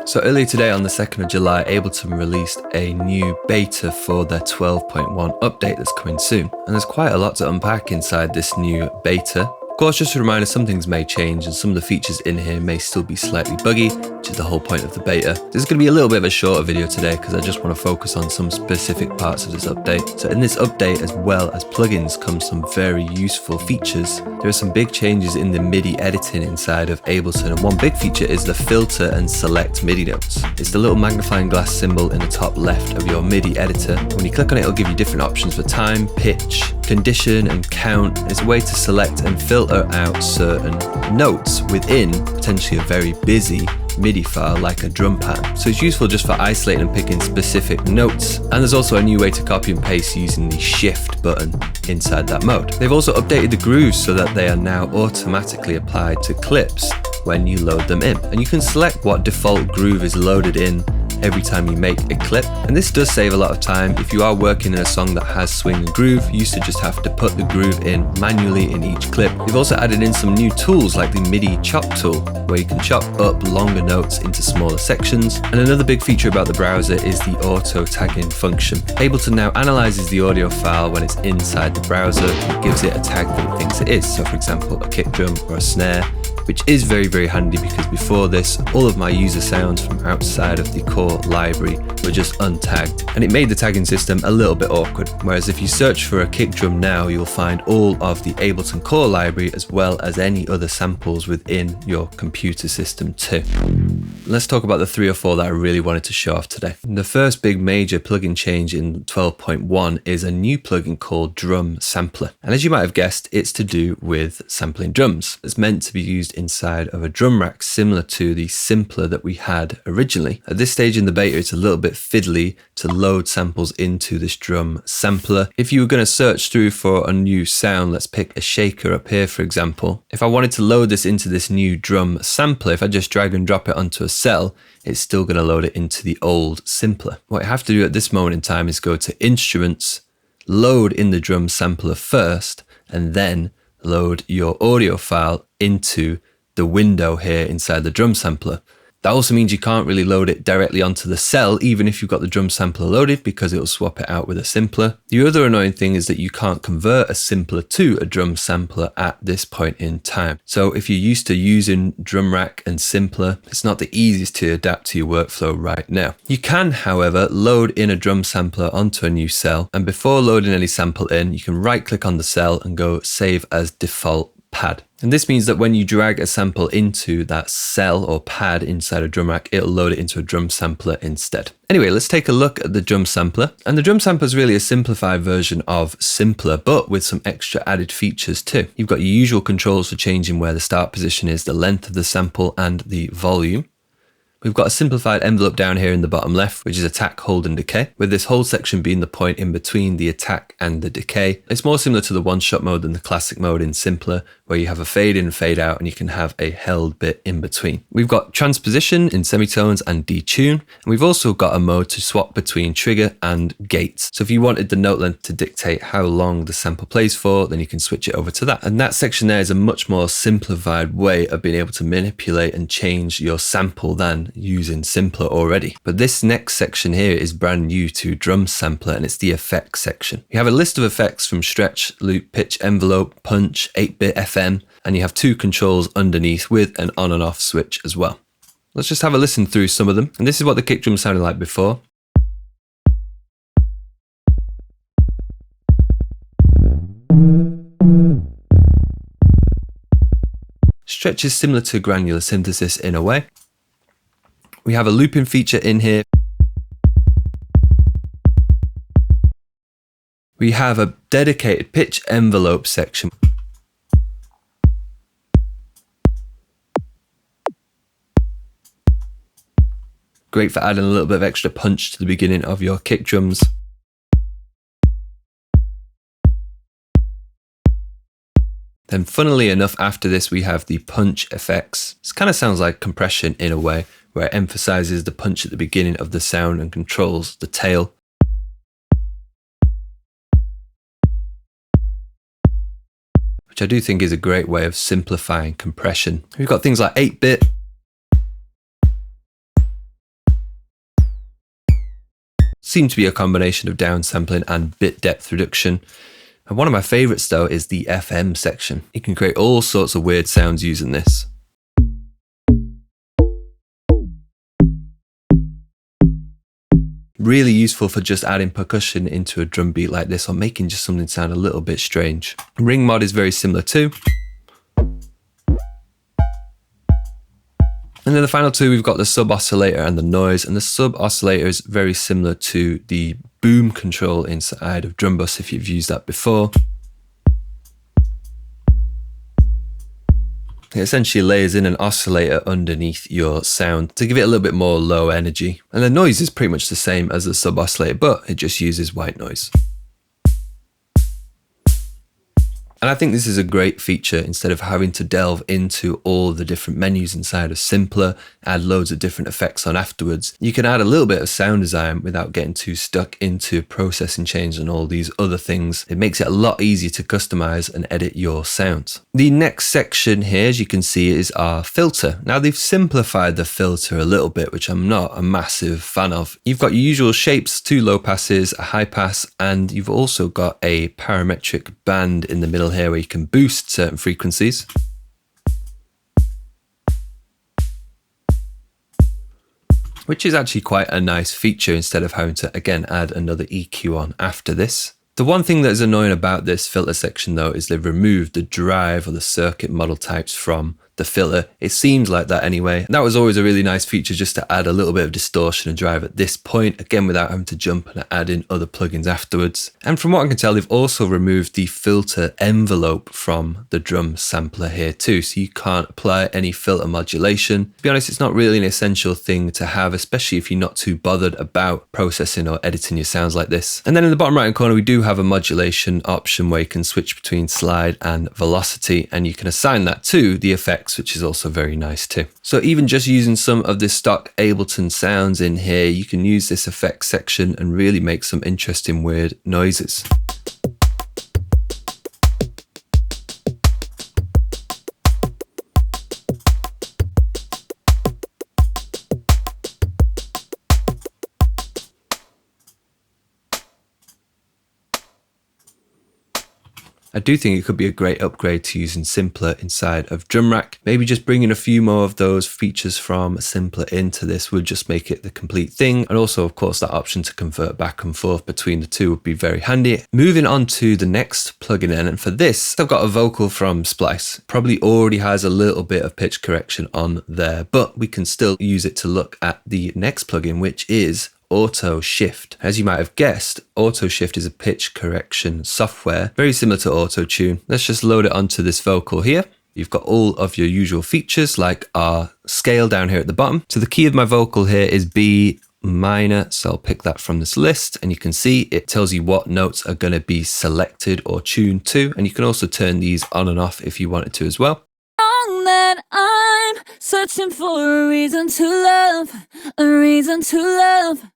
So earlier today on the 2nd of July, Ableton released a new beta for their 12.1 update that's coming soon. And there's quite a lot to unpack inside this new beta. Of course, just a reminder, some things may change and some of the features in here may still be slightly buggy, which is the whole point of the beta. This is going to be a little bit of a shorter video today because I just want to focus on some specific parts of this update. So in this update, as well as plugins, comes some very useful features. There are some big changes in the MIDI editing inside of Ableton, and one big feature is the filter and select MIDI notes. It's the little magnifying glass symbol in the top left of your MIDI editor. When you click on it, it'll give you different options for time, pitch, condition, and count. It's a way to select and filter out certain notes within potentially a very busy MIDI file like a drum pattern. So it's useful just for isolating and picking specific notes. And there's also a new way to copy and paste using the shift button inside that mode. They've also updated the grooves so that they are now automatically applied to clips when you load them in. And you can select what default groove is loaded in every time you make a clip. And this does save a lot of time. If you are working in a song that has swing and groove, you used to just have to put the groove in manually in each clip. They've also added in some new tools like the MIDI chop tool, where you can chop up longer notes into smaller sections. And another big feature about the browser is the auto tagging function. Ableton now analyzes the audio file when it's inside the browser and gives it a tag that it thinks it is. So for example, a kick drum or a snare, which is very, very handy because before this, all of my user sounds from outside of the core library were just untagged, and it made the tagging system a little bit awkward. Whereas if you search for a kick drum now, you'll find all of the Ableton core library as well as any other samples within your computer system too. Let's talk about the 3 or 4 that I really wanted to show off today. The first big major plugin change in 12.1 is a new plugin called Drum Sampler. And as you might have guessed, it's to do with sampling drums. It's meant to be used inside of a drum rack similar to the Simpler that we had originally. At this stage in the beta, it's a little bit fiddly to load samples into this drum sampler. If you were going to search through for a new sound, let's pick a shaker up here for example. If I wanted to load this into this new drum sampler, if I just drag and drop it onto a cell, it's still going to load it into the old Simpler. What I have to do at this moment in time is go to Instruments, load in the drum sampler first, and then load your audio file into the window here inside the drum sampler. That also means you can't really load it directly onto the cell, even if you've got the drum sampler loaded, because it'll swap it out with a Simpler. The other annoying thing is that you can't convert a Simpler to a drum sampler at this point in time. So if you're used to using drum rack and Simpler, it's not the easiest to adapt to your workflow right now. You can, however, load in a drum sampler onto a new cell, and before loading any sample in, you can right click on the cell and go save as default pad. And this means that when you drag a sample into that cell or pad inside a drum rack, it'll load it into a drum sampler instead. Anyway, let's take a look at the drum sampler. And the drum sampler is really a simplified version of Simpler, but with some extra added features too. You've got your usual controls for changing where the start position is, the length of the sample, and the volume. We've got a simplified envelope down here in the bottom left, which is attack, hold, and decay, with this whole section being the point in between the attack and the decay. It's more similar to the one-shot mode than the classic mode in Simpler, where you have a fade in, fade out, and you can have a held bit in between. We've got transposition in semitones and detune, and we've also got a mode to swap between trigger and gates. So if you wanted the note length to dictate how long the sample plays for, then you can switch it over to that. And that section there is a much more simplified way of being able to manipulate and change your sample than using Simpler already. But this next section here is brand new to Drum Sampler, and it's the effects section. You have a list of effects from stretch, loop, pitch, envelope, punch, 8-bit, FM, and you have 2 controls underneath with an on and off switch as well. Let's just have a listen through some of them. And this is what the kick drum sounded like before. Stretch is similar to granular synthesis in a way. We have a looping feature in here. We have a dedicated pitch envelope section. Great for adding a little bit of extra punch to the beginning of your kick drums. Then funnily enough, after this, we have the punch effects. This kind of sounds like compression in a way, where it emphasizes the punch at the beginning of the sound and controls the tail. Which I do think is a great way of simplifying compression. We've got things like 8-bit, seem to be a combination of downsampling and bit depth reduction. And one of my favorites though is the FM section. You can create all sorts of weird sounds using this. Really useful for just adding percussion into a drum beat like this, or making just something sound a little bit strange. Ring mod is very similar too. And then the final two, we've got the sub oscillator and the noise. And the sub oscillator is very similar to the boom control inside of Drum Bus if you've used that before. It essentially layers in an oscillator underneath your sound to give it a little bit more low energy. And the noise is pretty much the same as the sub oscillator, but it just uses white noise. And I think this is a great feature. Instead of having to delve into all the different menus inside of Simpler, add loads of different effects on afterwards, you can add a little bit of sound design without getting too stuck into processing change and all these other things. It makes it a lot easier to customize and edit your sounds. The next section here, as you can see, is our filter. Now they've simplified the filter a little bit, which I'm not a massive fan of. You've got your usual shapes, 2 low passes, a high pass, and you've also got a parametric band in the middle here where you can boost certain frequencies. Which is actually quite a nice feature instead of having to, again, add another EQ on after this. The one thing that is annoying about this filter section though is they've removed the drive or the circuit model types from the filter. It seems like that anyway. And that was always a really nice feature, just to add a little bit of distortion and drive at this point, again without having to jump and add in other plugins afterwards. And from what I can tell, they've also removed the filter envelope from the drum sampler here too, so you can't apply any filter modulation. To be honest, it's not really an essential thing to have, especially if you're not too bothered about processing or editing your sounds like this. And then in the bottom right hand corner, we do have a modulation option where you can switch between slide and velocity, and you can assign that to the effect, which is also very nice too. So even just using some of the stock Ableton sounds in here, you can use this effects section and really make some interesting weird noises. I do think it could be a great upgrade to using Simpler inside of Drum Rack. Maybe just bringing a few more of those features from Simpler into this would just make it the complete thing. And also, of course, that option to convert back and forth between the two would be very handy. Moving on to the next plugin then, and for this, I've got a vocal from Splice. Probably already has a little bit of pitch correction on there, but we can still use it to look at the next plugin, which is Auto Shift. As you might have guessed, Auto Shift is a pitch correction software, very similar to Auto Tune. Let's just load it onto this vocal here. You've got all of your usual features like our scale down here at the bottom. So the key of my vocal here is B minor, so I'll pick that from this list, and you can see it tells you what notes are going to be selected or tuned to, and you can also turn these on and off if you wanted to as well. That I'm searching for a reason to love, a reason to love.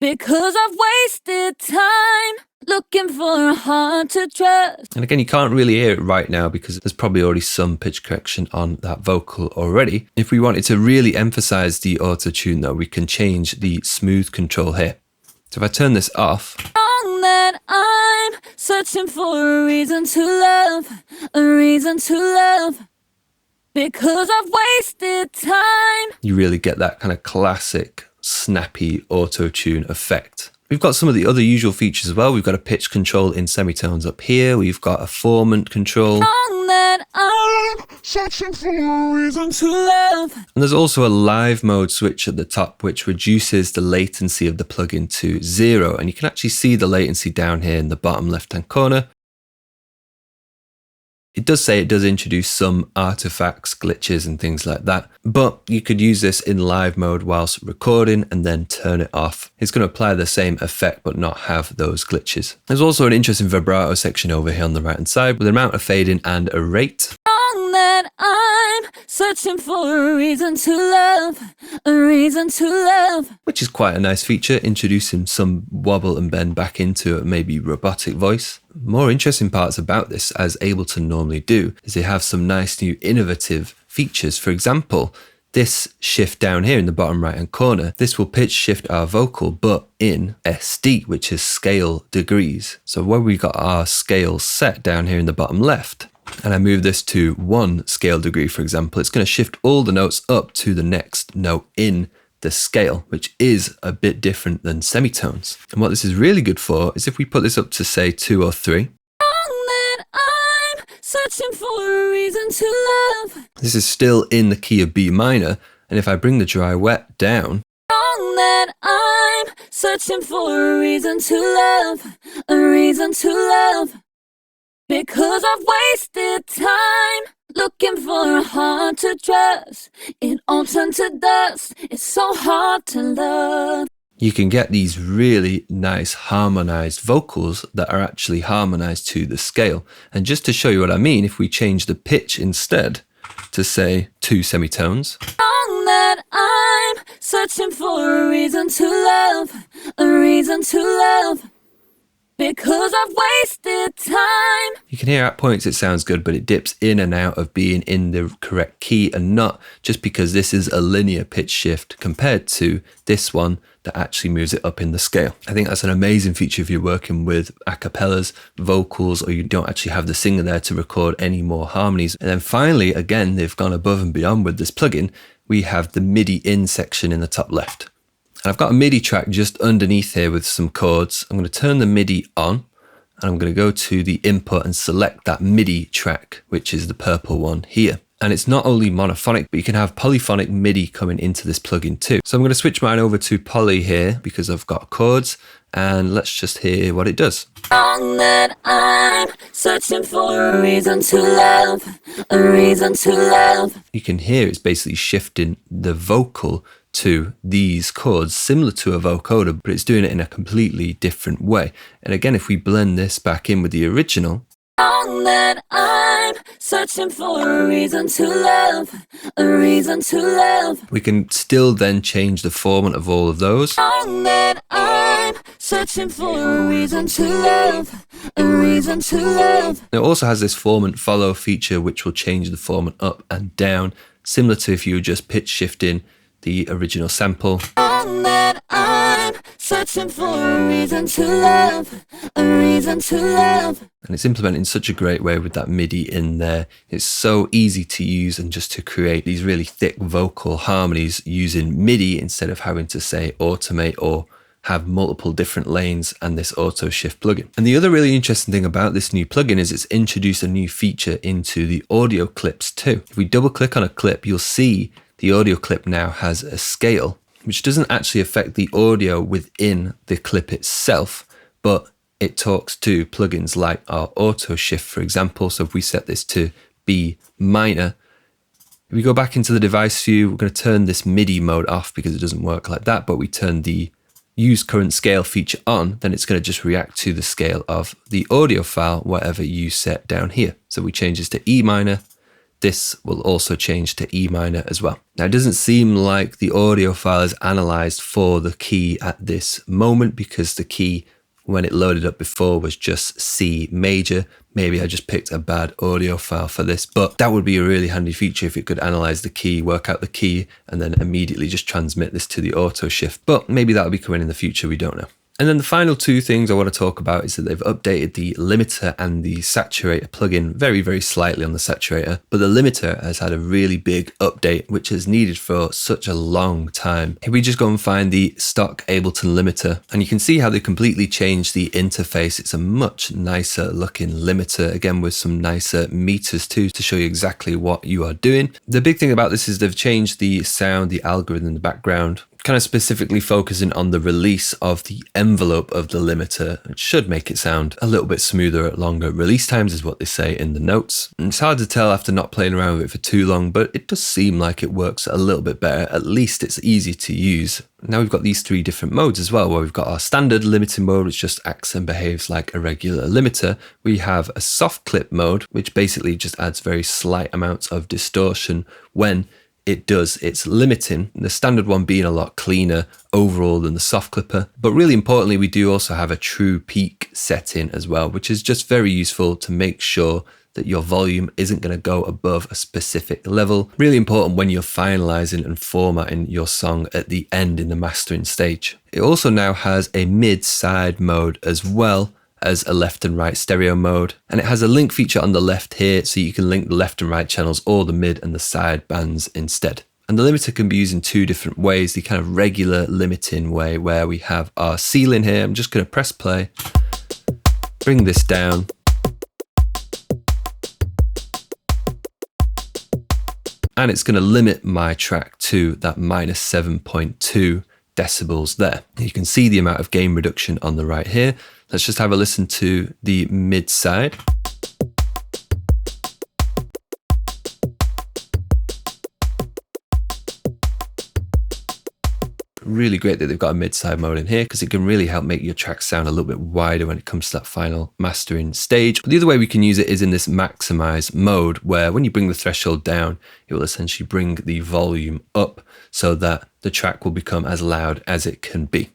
Because I've wasted time looking for a heart to trust. And again, you can't really hear it right now because there's probably already some pitch correction on that vocal already. If we wanted to really emphasize the auto tune though, we can change the smooth control here. So if I turn this off, that I'm searching for a reason to love, a reason to love. Because I've wasted time. You really get that kind of classic snappy auto-tune effect. We've got some of the other usual features as well. We've got a pitch control in semitones up here. We've got a formant control. That I'm searching for a reason to love. And there's also a live mode switch at the top, which reduces the latency of the plugin to 0. And you can actually see the latency down here in the bottom left-hand corner. It does say it does introduce some artifacts, glitches and things like that, but you could use this in live mode whilst recording and then turn it off. It's going to apply the same effect but not have those glitches. There's also an interesting vibrato section over here on the right hand side with an amount of fading and a rate. That I'm searching for a reason to love, a reason to love. Which is quite a nice feature, introducing some wobble and bend back into a maybe robotic voice. More interesting parts about this, as Ableton normally do, is they have some nice new innovative features. For example, this shift down here in the bottom right hand corner, this will pitch shift our vocal, but in SD, which is scale degrees. So where we got our scale set down here in the bottom left, and I move this to 1 scale degree, for example, it's going to shift all the notes up to the next note in the scale, which is a bit different than semitones. And what this is really good for is if we put this up to say 2 or 3. Searching for a reason to love. This is still in the key of B minor, and if I bring the dry wet down, That I'm searching for a reason to love, a reason to love. Because I've wasted time looking for a heart to trust. It all turned to dust. It's so hard to love. you can get these really nice harmonized vocals that are actually harmonized to the scale. And just to show you what I mean, if we change the pitch instead to say 2 semitones, That I'm searching for a reason to love, a reason to love. Because I've wasted time. you can hear at points it sounds good, but it dips in and out of being in the correct key, and not just because this is a linear pitch shift compared to this one that actually moves it up in the scale. I think that's an amazing feature if you're working with a cappellas, vocals, or you don't actually have the singer there to record any more harmonies. And then finally, again, they've gone above and beyond with this plugin. We have the MIDI in section in the top left. And I've got a MIDI track just underneath here with some chords. I'm going to turn the MIDI on, and I'm going to go to the input and select that MIDI track, which is the purple one here. And it's not only monophonic, but you can have polyphonic MIDI coming into this plugin too. So I'm going to switch mine over to poly here because I've got chords, and let's just hear what it does. That I'm searching for a reason to love, a reason to love. You can hear it's basically shifting the vocal to these chords, similar to a vocoder, but it's doing it in a completely different way. And again, if we blend this back in with the original, That I'm searching for a reason to love, a reason to love. we can still then change the format of all of those. That I'm searching for a reason to love, a reason to love. It also has this format follow feature, which will change the format up and down, similar to if you were just pitch shifting the original sample. That I'm searching for a reason to love, a reason to love. And it's implemented in such a great way with that MIDI in there. It's so easy to use and just to create these really thick vocal harmonies using MIDI instead of having to say automate or have multiple different lanes and this auto shift plugin. And the other really interesting thing about this new plugin is it's introduced a new feature into the audio clips too. If we double click on a clip, you'll see the audio clip now has a scale, which doesn't actually affect the audio within the clip itself, but it talks to plugins like our auto shift, for example. So if we set this to B minor, if we go back into the device view, we're going to turn this MIDI mode off because it doesn't work like that, but we turn the use current scale feature on, then it's going to just react to the scale of the audio file, whatever you set down here. So we change this to E minor. This will also change to E minor as well. Now, it doesn't seem like the audio file is analyzed for the key at this moment because the key, when it loaded up before, was just C major. Maybe I just picked a bad audio file for this, but that would be a really handy feature if it could analyze the key, work out the key, and then immediately just transmit this to the auto shift. But maybe that'll be coming in the future, we don't know. And then the final two things I want to talk about is that they've updated the limiter and the saturator plugin very, very slightly on the saturator, but the limiter has had a really big update, which is needed for such a long time. If we just go and find the stock Ableton limiter, and you can see how they completely changed the interface. It's a much nicer looking limiter, again with some nicer meters too, to show you exactly what you are doing. The big thing about this is they've changed the sound, the algorithm in the background, kind of specifically focusing on the release of the envelope of the limiter. It should make it sound a little bit smoother at longer release times, is what they say in the notes. And it's hard to tell after not playing around with it for too long, but it does seem like it works a little bit better. At least it's easy to use. Now we've got these three different modes as well, where we've got our standard limiting mode, which just acts and behaves like a regular limiter. We have a soft clip mode, which basically just adds very slight amounts of distortion when it does its limiting, the standard one being a lot cleaner overall than the soft clipper. But really importantly, we do also have a true peak setting as well, which is just very useful to make sure that your volume isn't going to go above a specific level. Really important when you're finalizing and formatting your song at the end in the mastering stage. It also now has a mid-side mode as well as a left and right stereo mode, and it has a link feature on the left here, so you can link the left and right channels or the mid and the side bands instead. And the limiter can be used in two different ways. The kind of regular limiting way where we have our ceiling here. I'm just going to press play, bring this down, and it's going to limit my track to that minus 7.2 decibels there. You can see the amount of gain reduction on the right here. Let's just have a listen to the mid side. Really great that they've got a mid-side mode in here, because it can really help make your track sound a little bit wider when it comes to that final mastering stage. But the other way we can use it is in this maximize mode, where when you bring the threshold down, it will essentially bring the volume up so that the track will become as loud as it can be.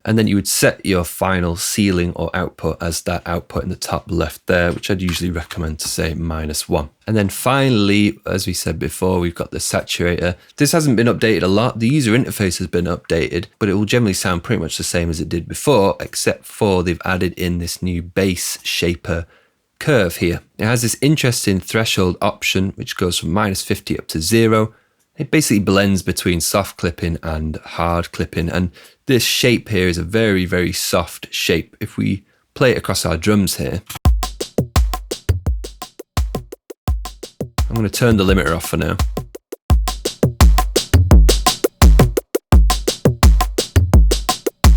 And then you would set your final ceiling or output as that output in the top left there, which I'd usually recommend to say -1. And then finally, as we said before, we've got the saturator. This hasn't been updated a lot. The user interface has been updated, but it will generally sound pretty much the same as it did before, except for they've added in this new bass shaper curve here. It has this interesting threshold option, which goes from -50 up to 0. It basically blends between soft clipping and hard clipping, and this shape here is a very, very soft shape. If we play it across our drums here, I'm going to turn the limiter off for now.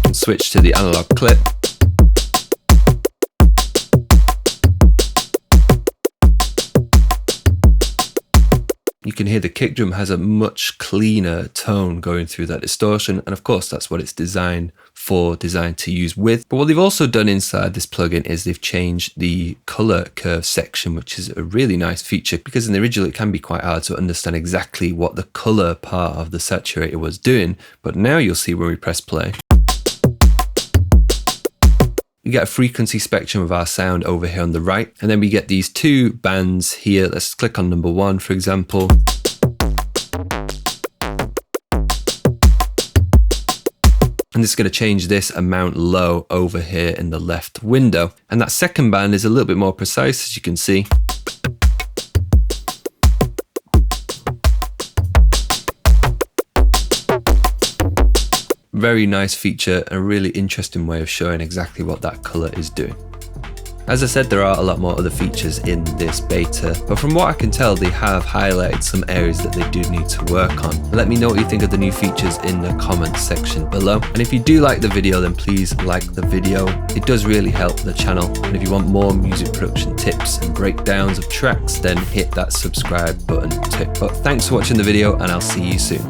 And switch to the analog clip. You can hear the kick drum has a much cleaner tone going through that distortion, and of course that's what it's designed to use with. But what they've also done inside this plugin is they've changed the color curve section, which is a really nice feature, because in the original it can be quite hard to understand exactly what the color part of the saturator was doing, but now you'll see when we press play. We get a frequency spectrum of our sound over here on the right, and then we get these two bands here. Let's click on number 1, for example. And this is going to change this amount low over here in the left window. And that second band is a little bit more precise, as you can see. Very nice feature, a really interesting way of showing exactly what that color is doing. As I said, there are a lot more other features in this beta, but from what I can tell, they have highlighted some areas that they do need to work on. Let me know what you think of the new features in the comments section below. And if you do like the video, then please like the video. It does really help the channel. And if you want more music production tips and breakdowns of tracks, then hit that subscribe button too. But thanks for watching the video, and I'll see you soon.